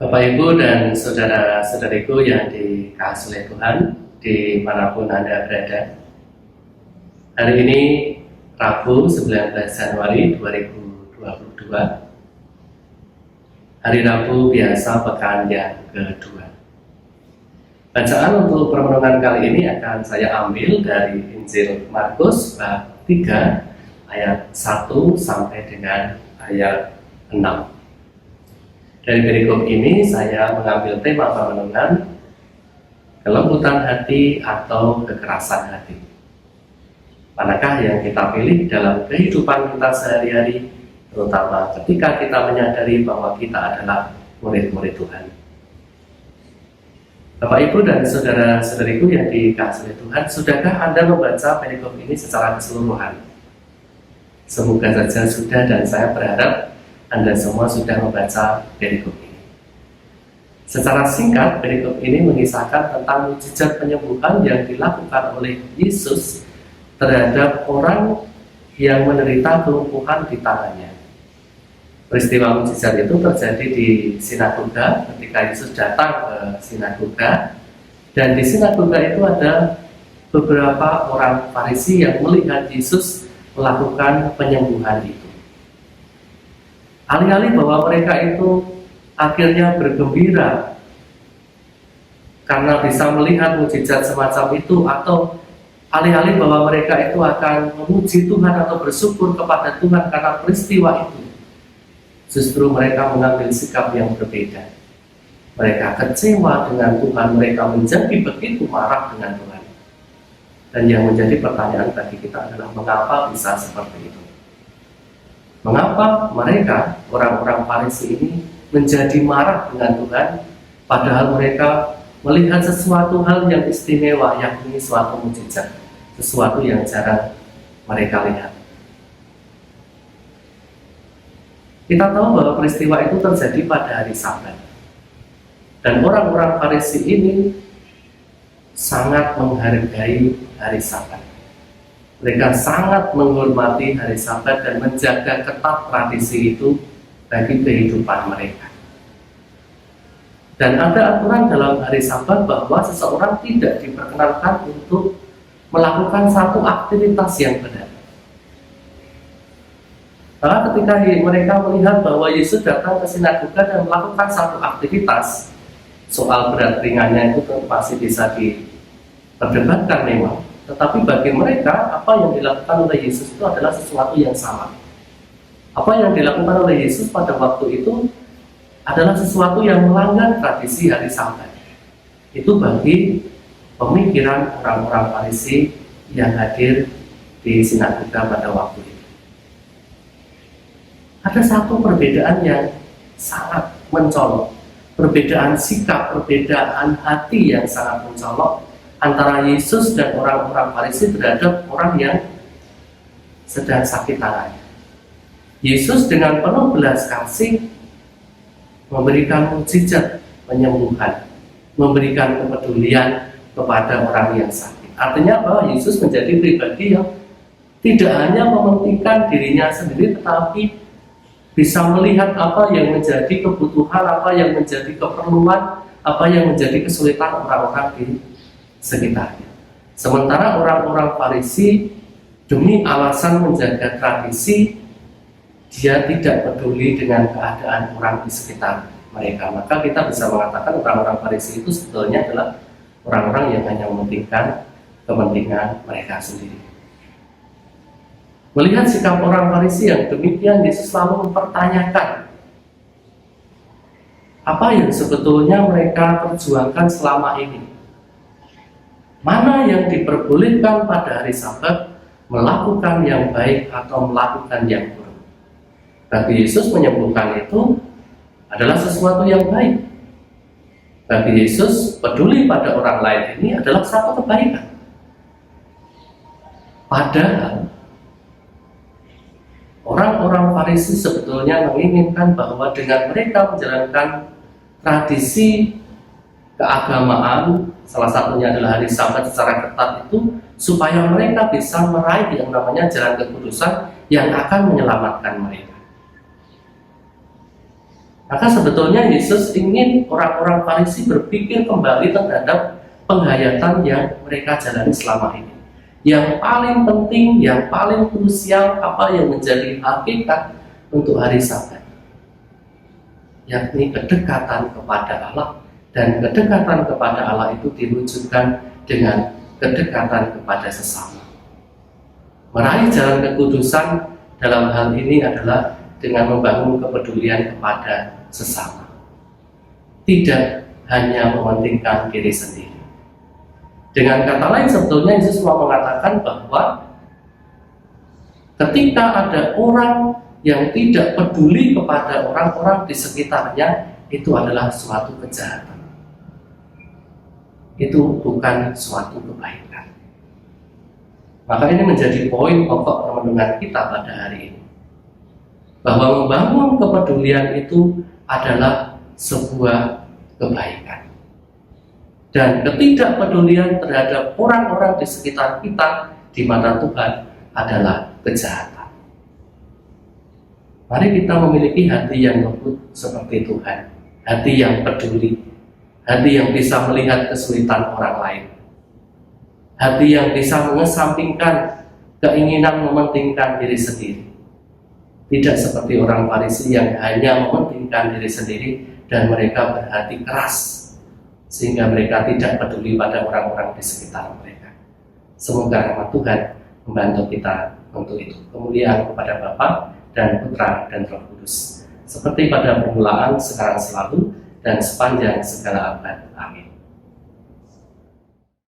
Bapak, Ibu, dan saudara-saudariku yang dikasihi oleh Tuhan, dimanapun Anda berada. Hari ini Rabu 19 Januari 2022, hari Rabu biasa pekan yang kedua. Bacaan untuk permenungan kali ini akan saya ambil dari Injil Markus bab 3 ayat 1 sampai dengan ayat 6. Dari perikop ini saya mengambil tema permenungan kelembutan hati atau kekerasan hati. Manakah yang kita pilih dalam kehidupan kita sehari-hari, terutama ketika kita menyadari bahwa kita adalah murid-murid Tuhan. Bapak, Ibu, dan saudara-saudariku yang dikasihi Tuhan, sudahkah Anda membaca perikop ini secara keseluruhan? Semoga saja sudah, dan saya berharap Anda semua sudah membaca perikop ini. Secara singkat, perikop ini mengisahkan tentang mukjizat penyembuhan yang dilakukan oleh Yesus terhadap orang yang menderita kelumpuhan di tangannya. Peristiwa mukjizat itu terjadi di sinagoga ketika Yesus datang ke sinagoga, dan di sinagoga itu ada beberapa orang Farisi yang melihat Yesus melakukan penyembuhan itu. Alih-alih bahwa mereka itu akhirnya bergembira karena bisa melihat mukjizat semacam itu, atau alih-alih bahwa mereka itu akan memuji Tuhan atau bersyukur kepada Tuhan karena peristiwa itu, justru mereka mengambil sikap yang berbeda. Mereka kecewa dengan Tuhan, mereka menjadi begitu marah dengan Tuhan. Dan yang menjadi pertanyaan bagi kita adalah, mengapa bisa seperti itu? Mengapa mereka, orang-orang Farisi ini, menjadi marah dengan Tuhan, padahal mereka melihat sesuatu hal yang istimewa, yakni suatu mukjizat, sesuatu yang jarang mereka lihat. Kita tahu bahwa peristiwa itu terjadi pada hari Sabat, dan orang-orang Farisi ini sangat menghargai hari Sabat. Mereka sangat menghormati hari Sabat dan menjaga ketat tradisi itu bagi kehidupan mereka. Dan ada aturan dalam hari Sabat bahwa seseorang tidak diperkenankan untuk melakukan satu aktivitas yang benar. Maka ketika mereka melihat bahwa Yesus datang ke sinagoga dan melakukan satu aktivitas, soal berat ringannya itu masih bisa diperdebatkan memang. Tetapi bagi mereka, apa yang dilakukan oleh Yesus itu adalah sesuatu yang sama. Apa yang dilakukan oleh Yesus pada waktu itu adalah sesuatu yang melanggar tradisi hari Sabat. Itu bagi pemikiran orang-orang Farisi yang hadir di sinagoga pada waktu itu. Ada satu perbedaan yang sangat mencolok, perbedaan sikap, perbedaan hati yang sangat mencolok antara Yesus dan orang-orang Farisi terhadap orang yang sedang sakit tangannya. Yesus dengan penuh belas kasih memberikan mukjizat penyembuhan, memberikan kepedulian kepada orang yang sakit. Artinya bahwa Yesus menjadi pribadi yang tidak hanya mementingkan dirinya sendiri, tetapi bisa melihat apa yang menjadi kebutuhan, apa yang menjadi keperluan, apa yang menjadi kesulitan orang-orang di sekitarnya. Sementara orang-orang Farisi demi alasan menjaga tradisi, dia tidak peduli dengan keadaan orang di sekitar mereka. Maka kita bisa mengatakan orang-orang Farisi itu sebetulnya adalah orang-orang yang hanya mementingkan kepentingan mereka sendiri. Melihat sikap orang Farisi yang demikian, Yesus selalu mempertanyakan apa yang sebetulnya mereka perjuangkan selama ini. Mana yang diperbolehkan pada hari Sabat, melakukan yang baik atau melakukan yang buruk. Bagi Yesus, menyembuhkan itu adalah sesuatu yang baik. Bagi Yesus, peduli pada orang lain ini adalah satu kebaikan. Padahal orang-orang Farisi sebetulnya menginginkan bahwa dengan mereka menjalankan tradisi keagamaan, salah satunya adalah hari Sabat secara ketat itu, supaya mereka bisa meraih yang namanya jalan kekudusan yang akan menyelamatkan mereka. Maka sebetulnya Yesus ingin orang-orang Farisi berpikir kembali terhadap penghayatan yang mereka jalani selama ini. Yang paling penting, yang paling krusial, apa yang menjadi hakikat untuk hari Sabat, yakni kedekatan kepada Allah. Dan kedekatan kepada Allah itu diwujudkan dengan kedekatan kepada sesama. Meraih jalan kekudusan dalam hal ini adalah dengan membangun kepedulian kepada sesama. Tidak hanya mementingkan diri sendiri. Dengan kata lain, sebetulnya Yesus mau mengatakan bahwa ketika ada orang yang tidak peduli kepada orang-orang di sekitarnya, itu adalah suatu kejahatan. Itu bukan suatu kebaikan. Maka ini menjadi poin pokok renungan kita pada hari ini, bahwa membangun kepedulian itu adalah sebuah kebaikan. Dan ketidakpedulian terhadap orang-orang di sekitar kita di mata Tuhan adalah kejahatan. Mari kita memiliki hati yang lembut seperti Tuhan, hati yang peduli, hati yang bisa melihat kesulitan orang lain, hati yang bisa mengesampingkan keinginan mementingkan diri sendiri. Tidak seperti orang Farisi yang hanya mementingkan diri sendiri dan mereka berhati keras sehingga mereka tidak peduli pada orang-orang di sekitar mereka. Semoga rahmat Tuhan membantu kita untuk itu. Kemuliaan kepada Bapa dan Putra dan Roh Kudus, seperti pada permulaan, sekarang, selalu, dan sepanjang segala abad. Amin.